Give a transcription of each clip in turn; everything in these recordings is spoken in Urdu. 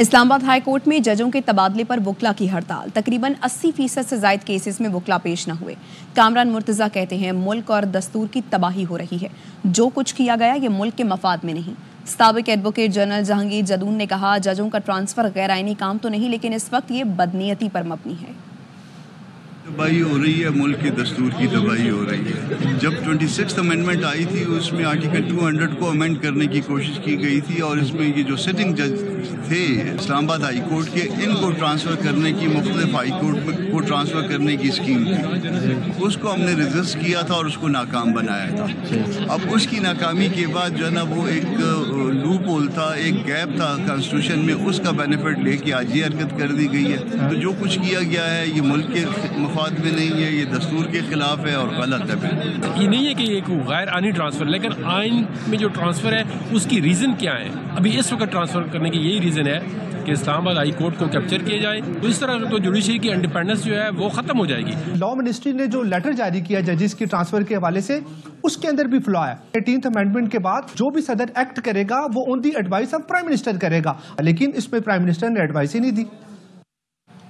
اسلام آباد ہائی کورٹ میں ججوں کے تبادلے پر وکلا کی ہڑتال، تقریباً 80% سے زائد کیسز میں وکلا پیش نہ ہوئے۔ کامران مرتضیٰ کہتے ہیں ملک اور دستور کی تباہی ہو رہی ہے، جو کچھ کیا گیا یہ ملک کے مفاد میں نہیں۔ سابق ایڈوکیٹ جنرل جہانگیر جدون نے کہا ججوں کا ٹرانسفر غیر آئینی کام تو نہیں، لیکن اس وقت یہ بدنیتی پر مبنی ہے۔ تباہی ہو رہی ہے، ملک کے دستور کی تباہی ہو رہی ہے۔ جب 26 امینڈمنٹ آئی تھی اس میں آرٹیکل 200 کو امینڈ کرنے کی کوشش کی گئی تھی، اور اس میں یہ جو سٹنگ جج تھے اسلام آباد ہائی کورٹ کے، ان کو ٹرانسفر کرنے کی، مختلف ہائی کورٹ کو ٹرانسفر کرنے کی اسکیم تھی، اس کو ہم نے ریزسٹ کیا تھا اور اس کو ناکام بنایا تھا۔ اب اس کی ناکامی کے بعد جو ہے نا وہ ایک لوپ ہول تھا، ایک گیپ تھا کانسٹیٹیوشن میں، اس کا بینیفٹ لے کے آج یہ حرکت کر دی گئی ہے۔ تو جو کچھ کیا گیا ہے یہ ملک کے مفاد میں نہیں ہے، یہ دستور کے خلاف ہے اور غلط ہے۔ یہ نہیں ہے کہ ایک غیر آئینی ٹرانسفر، لیکن آئین میں جو ٹرانسفر ہے اس کی ریزن کیا ہے؟ ابھی اس وقت ٹرانسفر کرنے کی یہی ریزن ہے کہ اسلام آباد ہائی کورٹ کو کیپچر کیا جائے، تو اس طرح تو جوڈیشری کی انڈیپینڈنس جو ہے وہ ختم ہو جائے گی۔ لاء منسٹری نے جو لیٹر جاری کیا ججز کی ٹرانسفر کے حوالے سے، اس کے اندر بھی فلا ہے۔ 18th امینڈمنٹ کے بعد جو بھی صدر ایکٹ کرے گا وہ آن دی ایڈوائس آف پرائم منسٹر کرے گا، لیکن اس میں پرائم منسٹر نے ایڈوائس ہی نہیں دی۔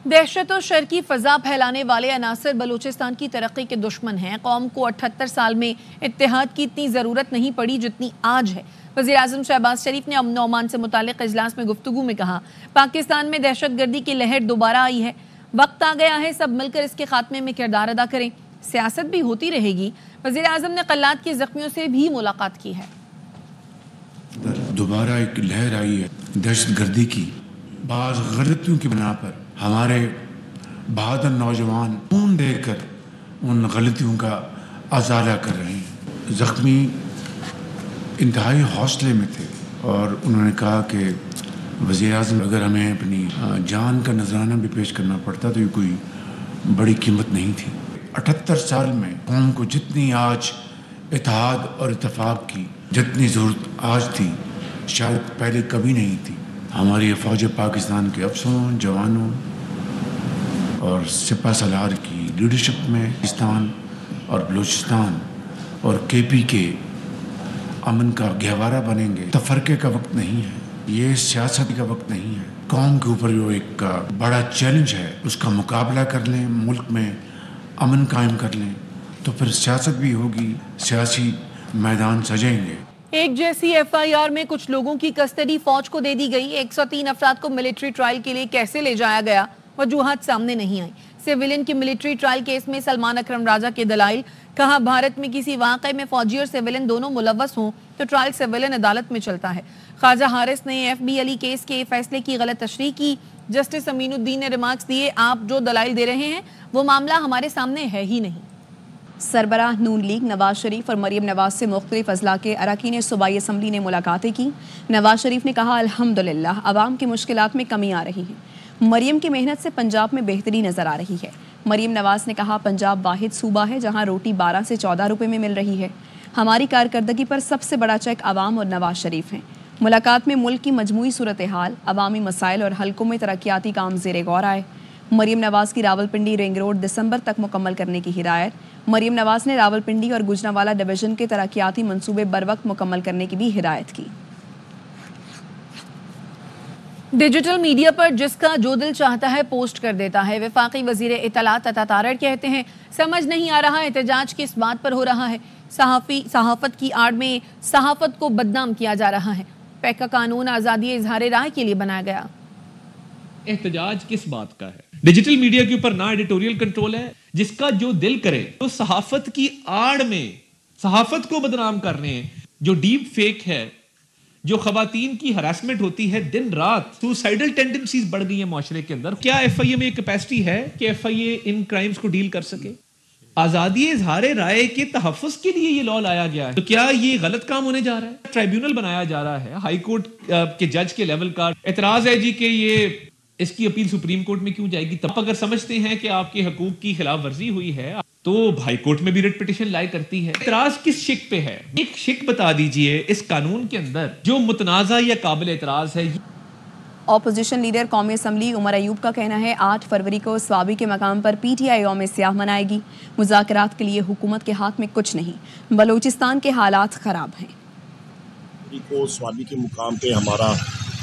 دہشت و شر کی فضا پھیلانے والے عناصر بلوچستان کی ترقی کے دشمن ہیں۔ قوم کو 78 سال میں اتحاد کی اتنی ضرورت نہیں پڑی جتنی آج ہے۔ وزیر اعظم شہباز شریف نے امن و امان سے متعلق اجلاس میں گفتگو میں کہا پاکستان میں دہشت گردی کی لہر دوبارہ آئی ہے، وقت آ گیا ہے سب مل کر اس کے خاتمے میں کردار ادا کریں، سیاست بھی ہوتی رہے گی۔ وزیر اعظم نے قلات کے زخمیوں سے بھی ملاقات کی ہے۔ دوبارہ ایک لہر آئی ہے دہشت گردی کی، بعض غلطیوں کی بنا پر ہمارے بہادر نوجوان خون دے کر ان غلطیوں کا ازالہ کر رہے ہیں۔ زخمی انتہائی حوصلے میں تھے اور انہوں نے کہا کہ وزیر اعظم اگر ہمیں اپنی جان کا نذرانہ بھی پیش کرنا پڑتا تو یہ کوئی بڑی قیمت نہیں تھی۔ 78 سال میں قوم کو جتنی آج اتحاد اور اتفاق کی جتنی ضرورت آج تھی شاید پہلے کبھی نہیں تھی۔ ہماری فوج پاکستان کے افسروں، جوانوں اور سپہ سالار کی لیڈرشپ میں پاکستان اور بلوچستان اور کے پی کے امن کا گہوارہ بنیں گے۔ تفرقے کا وقت نہیں ہے، یہ سیاست کا وقت نہیں ہے۔ قوم کے اوپر جو ایک بڑا چیلنج ہے اس کا مقابلہ کر لیں، ملک میں امن قائم کر لیں تو پھر سیاست بھی ہوگی، سیاسی میدان سجیں گے۔ ایک جیسی ایف آئی آر میں کچھ لوگوں کی کسٹڈی فوج کو دے دی گئی۔ 103 افراد کو ملٹری ٹرائل کے لیے کیسے لے جایا گیا وجوہات سامنے نہیں آئی۔ سیویلین کی ملٹری ٹرائل کیس میں سلمان اکرم راجہ کے دلائل، کہا بھارت میں کسی واقعے میں فوجی اور سیویلین دونوں ملوث ہوں تو ٹرائل سیویلین عدالت میں چلتا ہے۔ خواجہ حارث نے ایف بی علی کیس کے فیصلے کی غلط تشریح کی۔ جسٹس امین الدین نے ریمارکس دیے آپ جو دلائل دے رہے ہیں وہ معاملہ ہمارے سامنے ہے ہی نہیں۔ سربراہ نون لیگ نواز شریف اور مریم نواز سے مختلف اضلاع کے اراکین صوبائی اسمبلی نے ملاقاتیں کی۔ نواز شریف نے کہا الحمدللہ عوام کی مشکلات میں کمی آ رہی ہے، مریم کی محنت سے پنجاب میں بہتری نظر آ رہی ہے۔ مریم نواز نے کہا پنجاب واحد صوبہ ہے جہاں روٹی 12 سے 14 روپے میں مل رہی ہے۔ ہماری کارکردگی پر سب سے بڑا چیک عوام اور نواز شریف ہیں۔ ملاقات میں ملک کی مجموعی صورتحال، عوامی مسائل اور حلقوں میں ترقیاتی کام زیر غور آئے۔ مریم نواز کی راولپنڈی رنگ روڈ دسمبر تک مکمل کرنے کی ہدایت۔ مریم نواز نے راولپنڈی اور گجرانوالہ ڈویژن کے ترقیاتی منصوبے بروقت مکمل کرنے کی بھی ہدایت کی۔ ڈیجیٹل میڈیا پر جس کا جو دل چاہتا ہے پوسٹ کر دیتا ہے۔ وفاقی وزیر اطلاعات عطا تارڑ کہتے ہیں سمجھ نہیں آ رہا احتجاج کس بات پر ہو رہا ہے، صحافت کی آڑ میں صحافت کو بدنام کیا جا رہا ہے۔ پیک کا قانون آزادی اظہار رائے کے لیے بنایا گیا۔ احتجاج کس بات کا ہے؟ ڈیجیٹل میڈیا کے اوپر نہ ایڈیٹوریل کنٹرول ہے، جس کا جو دل کرے تو صحافت کی آڑ میں صحافت کو بدنام کر رہے ہیں۔ جو ڈیپ فیک ہے، جو خواتین کی ہراسمنٹ ہوتی ہے، دن رات سوسائڈل ٹینڈنسیز بڑھ گئی ہیں معاشرے کے اندر۔ کیا ایف آئی اے میں یہ کیپیسٹی ہے کہ ایف آئی اے ان کرائمز کو ڈیل کر سکے؟ آزادی اظہار رائے کے تحفظ کے لیے یہ لا لایا گیا ہے، تو کیا یہ غلط کام ہونے جا رہا ہے؟ ٹرائیبیونل بنایا جا رہا ہے، ہائی کورٹ کے جج کے لیول کا اعتراض ہے جی کہ یہ اس کی اپیل سپریم کورٹ میں کیوں جائے گی؟ تب اگر سمجھتے ہیں کہ آپ کے حقوق کی خلاف ورزی ہوئی ہے تو ہائی کورٹ میں بھی ریٹ پٹیشن لائے کرتی ہے۔ اعتراض کس شک پہ ہے؟ ایک شک بتا دیجئے اس قانون کے اندر جو متنازع یا قابل اعتراض ہے۔ اپوزیشن لیڈر قومی اسمبلی عمر ایوب کا کہنا ہے 8 فروری کو سوابی کے مقام پر پی ٹی آئی یوم سیاہ منائے گی۔ مذاکرات کے لیے حکومت کے ہاتھ میں کچھ نہیں، بلوچستان کے حالات خراب ہیں۔ کو سوابی کے مقام پہ ہمارا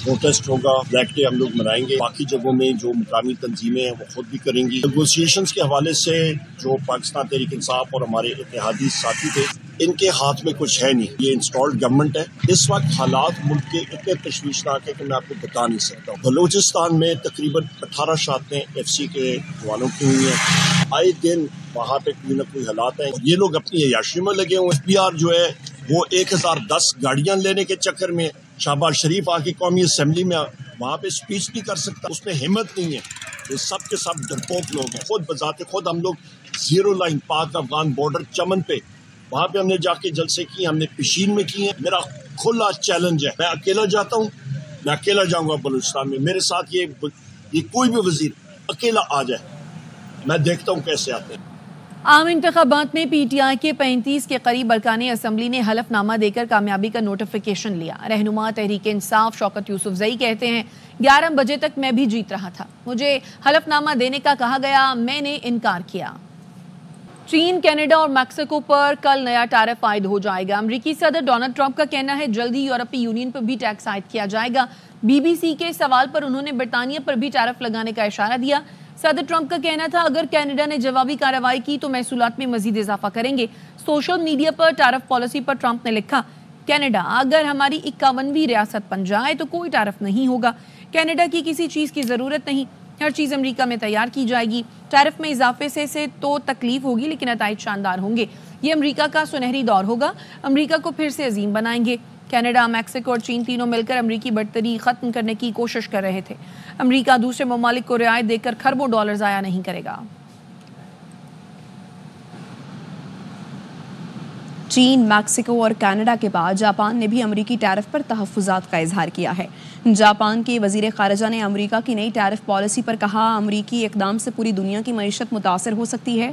پروٹیسٹ ہوگا، بلیک ڈے ہم لوگ منائیں گے. باقی جگہوں میں جو مقامی تنظیمیں ہیں وہ خود بھی کریں گی. نیگوسیشنز کے حوالے سے جو پاکستان تحریک انصاف اور ہمارے اتحادی ساتھی تھے، ان کے ہاتھ میں کچھ ہے نہیں. یہ انسٹالڈ گورنمنٹ ہے. اس وقت حالات ملک کے اتنے تشویشناک ہے کہ میں آپ کو بتا نہیں سکتا ہوں. بلوچستان میں تقریباً 18 شہادتیں FC کے جوانوں کی ہوئی ہیں. آئے دن وہاں پہ کوئی نہ کوئی حالات ہیں. یہ لوگ اپنی عیاشی میں لگے ہوئے. FPR جو ہے وہ 1010 گاڑیاں لینے کے چکر میں شہباز شریف آ کے قومی اسمبلی میں وہاں پہ اسپیچ نہیں کر سکتا. اس میں ہمت نہیں ہے. یہ سب کے سب ڈرپوک لوگ ہیں. خود بذات خود ہم لوگ 0 لائن پاک افغان بارڈر چمن پہ وہاں پہ ہم نے جا کے جلسے کی. ہم نے پشین میں کی ہیں. میرا کھلا چیلنج ہے. میں اکیلا جاتا ہوں، میں اکیلا جاؤں گا بلوچستان میں. میرے ساتھ یہ کوئی بھی وزیر اکیلا آ جائے، میں دیکھتا ہوں کیسے آتے ہیں. عام انتخابات میں PTI کے 35 کے قریب ارکان اسمبلی نے حلف نامہ دے کر کامیابی کا نوٹیفیکیشن لیا. رہنما تحریک انصاف شوکت یوسفزئی کہتے ہیں 11 بجے تک میں بھی جیت رہا تھا. مجھے حلف نامہ دینے کا کہا گیا، میں نے انکار کیا. چین، کینیڈا اور میکسیکو پر کل نیا ٹیرف عائد ہو جائے گا. امریکی صدر ڈونلڈ ٹرمپ کا کہنا ہے جلدی یورپی یونین پر بھی ٹیکس عائد کیا جائے گا. BBC کے سوال پر انہوں نے برطانیہ پر بھی ٹیرف لگانے کا اشارہ دیا. صدر ٹرمپ کا کہنا تھا اگر کینیڈا نے جوابی کارروائی کی تو محصولات میں مزید اضافہ کریں گے. سوشل میڈیا پر ٹیرف پالیسی پر ٹرمپ نے لکھا، کینیڈا اگر ہماری 51ویں ریاست بن جائے تو کوئی ٹیرف نہیں ہوگا. کینیڈا کی کسی چیز کی ضرورت نہیں، ہر چیز امریکہ میں تیار کی جائے گی. ٹیرف میں اضافے سے تو تکلیف ہوگی لیکن نتائج شاندار ہوں گے. یہ امریکہ کا سنہری دور ہوگا. امریکہ کو پھر سے عظیم بنائیں گے. کینیڈا، میکسیکو اور چین تینوں مل کر امریکی برتری ختم کرنے کی کوشش کر رہے تھے. امریکہ دوسرے ممالک کو رعایت دے کر کھربوں ڈالر ضائع نہیں کرے گا. چین، میکسیکو اور کینیڈا کے بعد جاپان نے بھی امریکی ٹیرف پر تحفظات کا اظہار کیا ہے. جاپان کے وزیر خارجہ نے امریکہ کی نئی ٹیرف پالیسی پر کہا، امریکی اقدام سے پوری دنیا کی معیشت متاثر ہو سکتی ہے.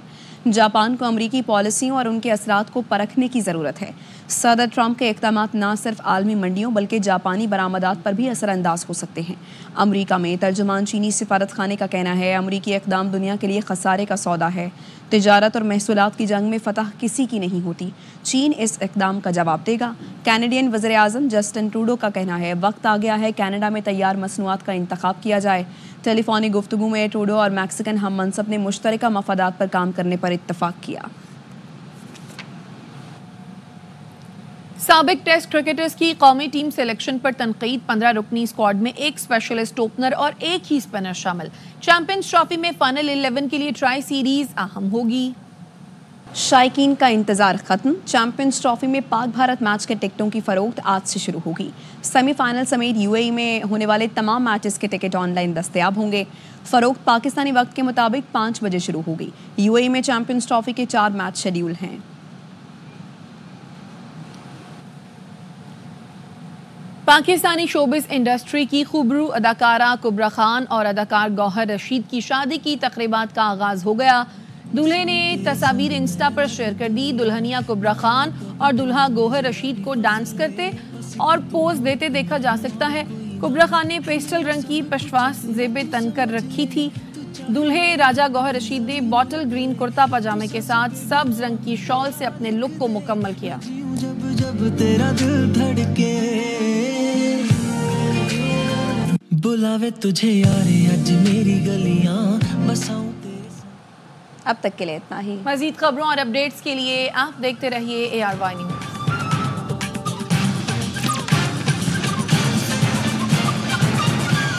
جاپان کو امریکی پالیسیوں اور ان کے اثرات کو پرکھنے کی ضرورت ہے. صدر ٹرمپ کے اقدامات نہ صرف عالمی منڈیوں بلکہ جاپانی برآمدات پر بھی اثر انداز ہو سکتے ہیں. امریکہ میں ترجمان چینی سفارت خانے کا کہنا ہے امریکی اقدام دنیا کے لیے خسارے کا سودا ہے. تجارت اور محصولات کی جنگ میں فتح کسی کی نہیں ہوتی. چین اس اقدام کا جواب دے گا. کینیڈین وزیر اعظم جسٹن ٹروڈو کا کہنا ہے وقت آ گیا ہے کینیڈا میں تیار مصنوعات کا انتخاب کیا جائے. ٹیلی فونی گفتگو میں ٹروڈو اور میکسیکن ہم منصب نے مشترکہ مفادات پر کام کرنے پر اتفاق کیا. سابق ٹیسٹ کرکٹرز کی قومی ٹیم سلیکشن پر تنقید. 15 رکنی اسکواڈ میں ایک اسپیشلسٹ اوپنر اور ایک ہی اسپنر شامل. چیمپئنز ٹرافی میں فائنل 11 کے لیے ٹرائی سیریز اہم ہوگی. شائقین کا انتظار ختم. چیمپئنز ٹرافی میں پاک بھارت میچ کے ٹکٹوں کی فروخت آج سے شروع ہوگی. سیمی فائنل سمیت UAE میں ہونے والے تمام میچز کے ٹکٹ آن لائن دستیاب ہوں گے. فروخت پاکستانی وقت کے مطابق 5 بجے شروع ہوگی. UAE میں چیمپئنز ٹرافی کے 4 میچ شیڈیول ہیں. پاکستانی شوبز انڈسٹری کی خوبرو اداکارہ کبرا خان اور اداکار گوہر رشید کی شادی کی تقریبات کا آغاز ہو گیا. دولہے نے تصاویر انسٹا پر شیئر کر دی. دلہنیا کبرا خان اور دلہا گوہر رشید کو ڈانس کرتے اور پوز دیتے دیکھا جا سکتا ہے. کبرا خان نے پیسٹل رنگ کی پشواس زیبیں تن کر رکھی تھی. دلہے راجہ گوہر رشید نے باٹل گرین کرتا پاجامے کے ساتھ سبز رنگ کی شال سے اپنے لک کو مکمل کیا. جب تیرا دل دھڑکے بلاوے تجھے یارے اج میری گلیاں بساؤں. اب تک کے لیے اتنا ہی. مزید خبروں اور اپڈیٹس کے لیے آپ دیکھتے رہیے ARY نیوز.